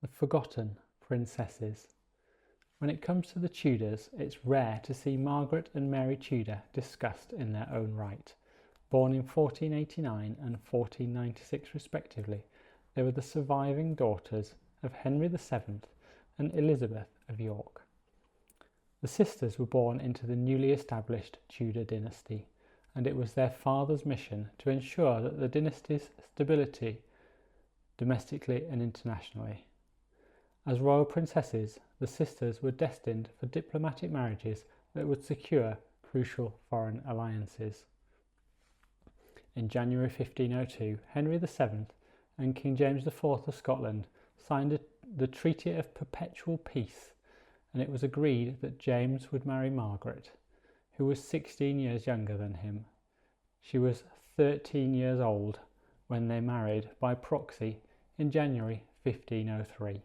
The forgotten princesses. When it comes to the Tudors, it's rare to see Margaret and Mary Tudor discussed in their own right. Born in 1489 and 1496 respectively, they were the surviving daughters of Henry VII and Elizabeth of York. The sisters were born into the newly established Tudor dynasty, and it was their father's mission to ensure that the dynasty's stability domestically and internationally. As royal princesses, the sisters were destined for diplomatic marriages that would secure crucial foreign alliances. In January 1502, Henry VII and King James IV of Scotland signed the Treaty of Perpetual Peace, and it was agreed that James would marry Margaret, who was 16 years younger than him. She was 13 years old when they married by proxy in January 1503,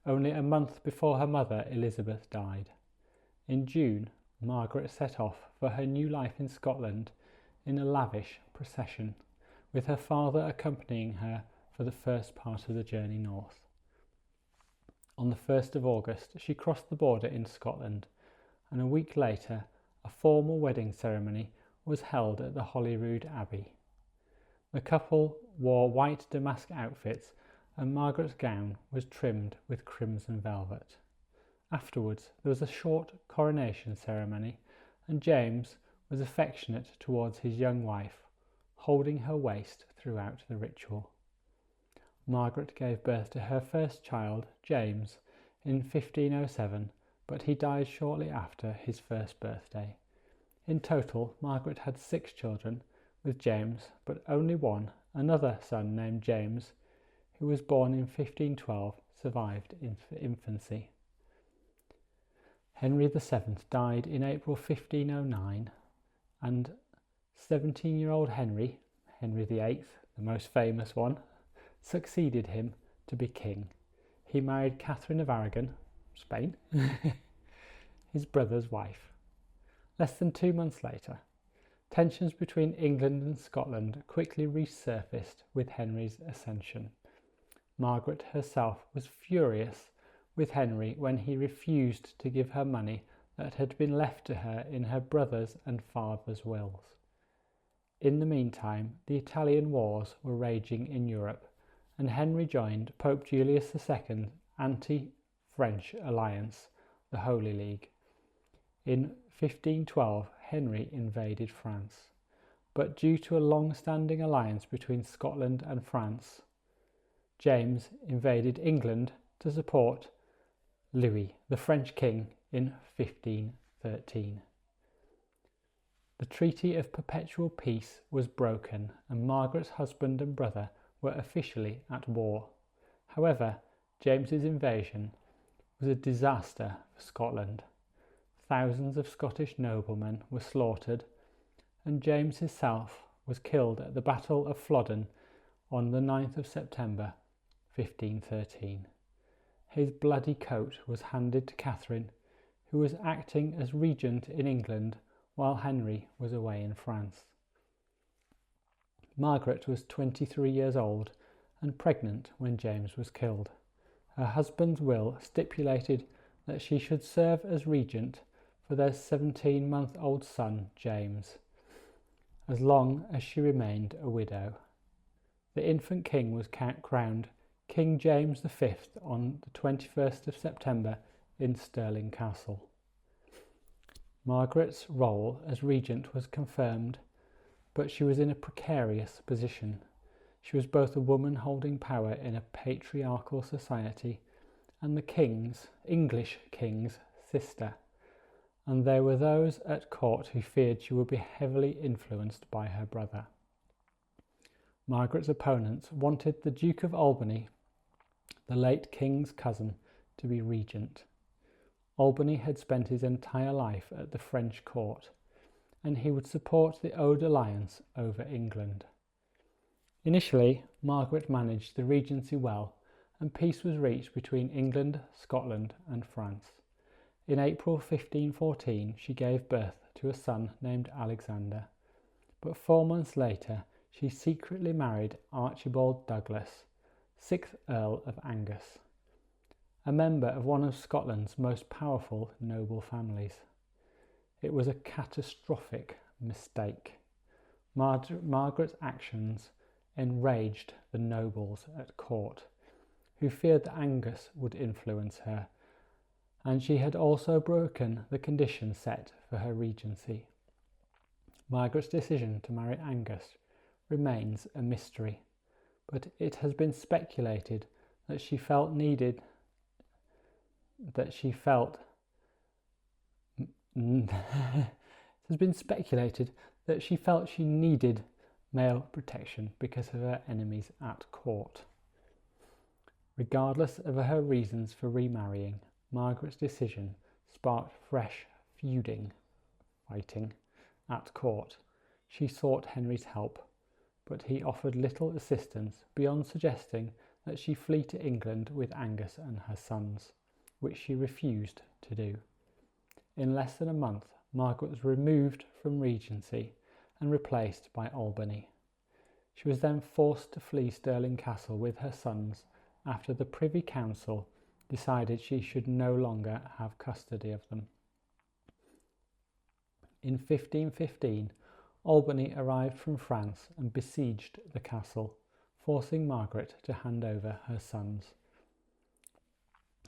only a month before her mother Elizabeth died. In June, Margaret set off for her new life in Scotland in a lavish procession, with her father accompanying her for the first part of the journey north. On the 1st of August, she crossed the border in Scotland, and a week later, a formal wedding ceremony was held at the Holyrood Abbey. The couple wore white damask outfits, and Margaret's gown was trimmed with crimson velvet. Afterwards, there was a short coronation ceremony, and James was affectionate towards his young wife, holding her waist throughout the ritual. Margaret gave birth to her first child, James, in 1507, but he died shortly after his first birthday. In total, Margaret had 6 children with James, but only one, another son named James, who was born in 1512, survived in infancy. Henry VII died in April 1509, and 17-year-old Henry VIII, the most famous one, succeeded him to be king. He married Catherine of Aragon, Spain, his brother's wife. Less than 2 months later, tensions between England and Scotland quickly resurfaced with Henry's ascension. Margaret herself was furious with Henry when he refused to give her money that had been left to her in her brother's and father's wills. In the meantime, the Italian wars were raging in Europe, and Henry joined Pope Julius II's anti-French alliance, the Holy League. In 1512, Henry invaded France, but due to a long-standing alliance between Scotland and France, James invaded England to support Louis, the French king, in 1513. The Treaty of Perpetual Peace was broken, and Margaret's husband and brother were officially at war. However, James's invasion was a disaster for Scotland. Thousands of Scottish noblemen were slaughtered, and James himself was killed at the Battle of Flodden on the 9th of September 1513. His bloody coat was handed to Catherine, who was acting as regent in England while Henry was away in France. Margaret was 23 years old and pregnant when James was killed. Her husband's will stipulated that she should serve as regent for their 17-month-old son, James, as long as she remained a widow. The infant king was crowned King James V on the 21st of September in Stirling Castle. Margaret's role as regent was confirmed, but she was in a precarious position. She was both a woman holding power in a patriarchal society and the English king's sister, and there were those at court who feared she would be heavily influenced by her brother. Margaret's opponents wanted the Duke of Albany, the late king's cousin, to be regent. Albany had spent his entire life at the French court, and he would support the old alliance over England. Initially, Margaret managed the regency well, and peace was reached between England, Scotland, and France. In April 1514, she gave birth to a son named Alexander, but 4 months later, she secretly married Archibald Douglas, 6th Earl of Angus. a member of one of Scotland's most powerful noble families. It was a catastrophic mistake. Margaret's actions enraged the nobles at court, who feared that Angus would influence her, and she had also broken the conditions set for her regency. Margaret's decision to marry Angus remains a mystery, but it has been speculated that she felt she needed male protection because of her enemies at court. Regardless of her reasons for remarrying, Margaret's decision sparked fresh fighting at court. She sought Henry's help, but he offered little assistance beyond suggesting that she flee to England with Angus and her sons, which she refused to do. In less than a month, Margaret was removed from regency and replaced by Albany. She was then forced to flee Stirling Castle with her sons after the Privy Council decided she should no longer have custody of them. In 1515, Albany arrived from France and besieged the castle, forcing Margaret to hand over her sons.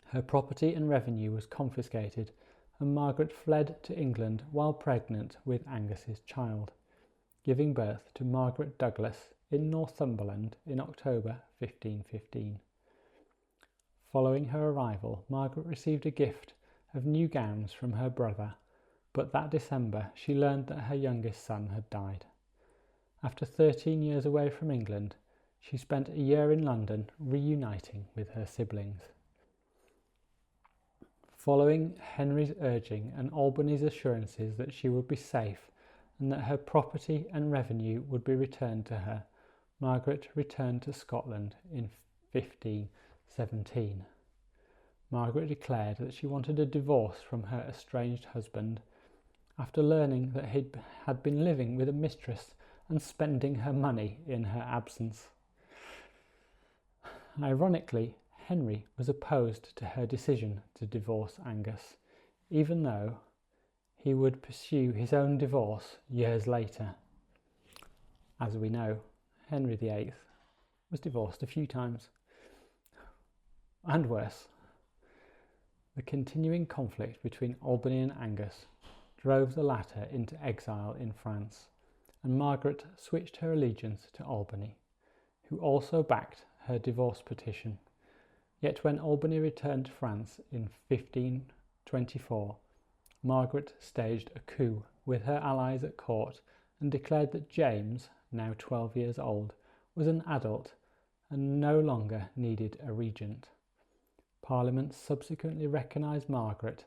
Her property and revenue was confiscated, and Margaret fled to England while pregnant with Angus's child, giving birth to Margaret Douglas in Northumberland in October 1515. Following her arrival, Margaret received a gift of new gowns from her brother, but that December she learned that her youngest son had died. After 13 years away from England, she spent a year in London reuniting with her siblings. Following Henry's urging and Albany's assurances that she would be safe and that her property and revenue would be returned to her, Margaret returned to Scotland in 1517. Margaret declared that she wanted a divorce from her estranged husband after learning that he had been living with a mistress and spending her money in her absence. Ironically, Henry was opposed to her decision to divorce Angus, even though he would pursue his own divorce years later. As we know, Henry VIII was divorced a few times, and worse. The continuing conflict between Albany and Angus drove the latter into exile in France, and Margaret switched her allegiance to Albany, who also backed her divorce petition. Yet when Albany returned to France in 1524, Margaret staged a coup with her allies at court and declared that James, now 12 years old, was an adult and no longer needed a regent. Parliament subsequently recognised Margaret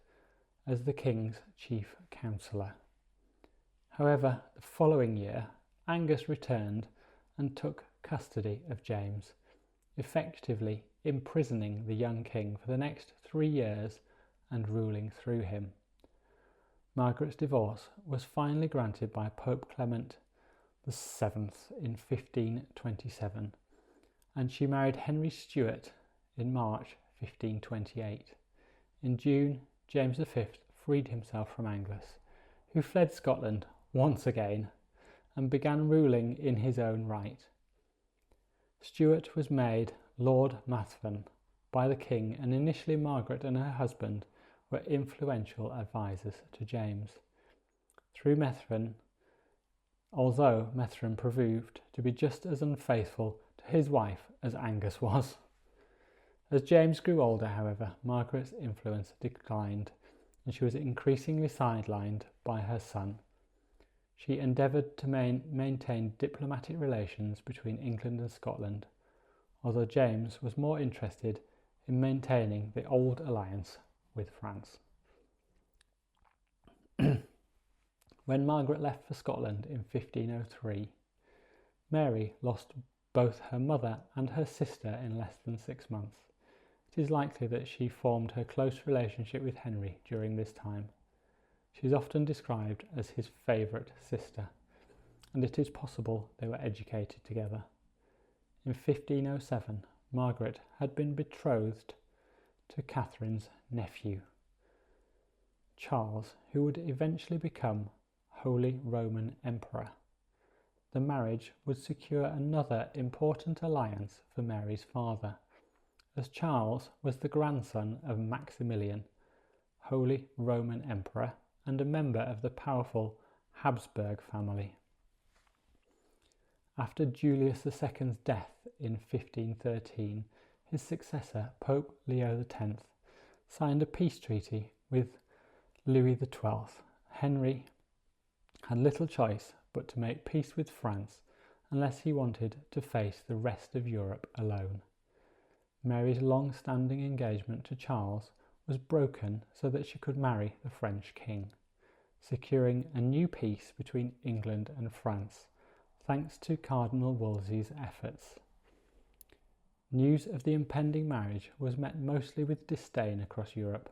as the king's chief counsellor. However, the following year, Angus returned and took custody of James, effectively imprisoning the young king for the next 3 years and ruling through him. Margaret's divorce was finally granted by Pope Clement VII in 1527, and she married Henry Stuart in March 1528. In June, James V freed himself from Angus, who fled Scotland once again and began ruling in his own right. Stuart was made Lord Methven by the king, and initially Margaret and her husband were influential advisors to James. Through Methven, although Methven proved to be just as unfaithful to his wife as Angus was. As James grew older, however, Margaret's influence declined, and she was increasingly sidelined by her son. She endeavoured to maintain diplomatic relations between England and Scotland, although James was more interested in maintaining the old alliance with France. When Margaret left for Scotland in 1503, Mary lost both her mother and her sister in less than 6 months. It is likely that she formed her close relationship with Henry during this time. She is often described as his favourite sister, and it is possible they were educated together. In 1507, Margaret had been betrothed to Catherine's nephew, Charles, who would eventually become Holy Roman Emperor. The marriage would secure another important alliance for Mary's father, as Charles was the grandson of Maximilian, Holy Roman Emperor, and a member of the powerful Habsburg family. After Julius II's death in 1513, his successor, Pope Leo X, signed a peace treaty with Louis XII. Henry had little choice but to make peace with France unless he wanted to face the rest of Europe alone. Mary's long-standing engagement to Charles was broken so that she could marry the French king, securing a new peace between England and France, thanks to Cardinal Wolsey's efforts. News of the impending marriage was met mostly with disdain across Europe.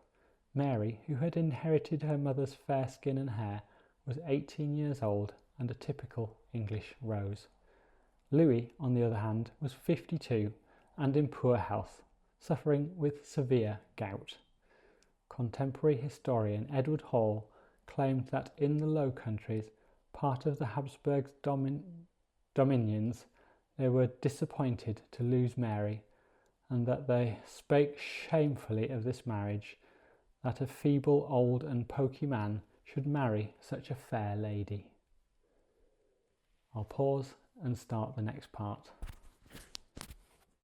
Mary, who had inherited her mother's fair skin and hair, was 18 years old and a typical English rose. Louis, on the other hand, was 52 and in poor health, suffering with severe gout. Contemporary historian Edward Hall claimed that in the Low Countries, part of the Habsburg dominions, they were disappointed to lose Mary, and that they spake shamefully of this marriage, that a feeble, old and poky man should marry such a fair lady. I'll pause and start the next part.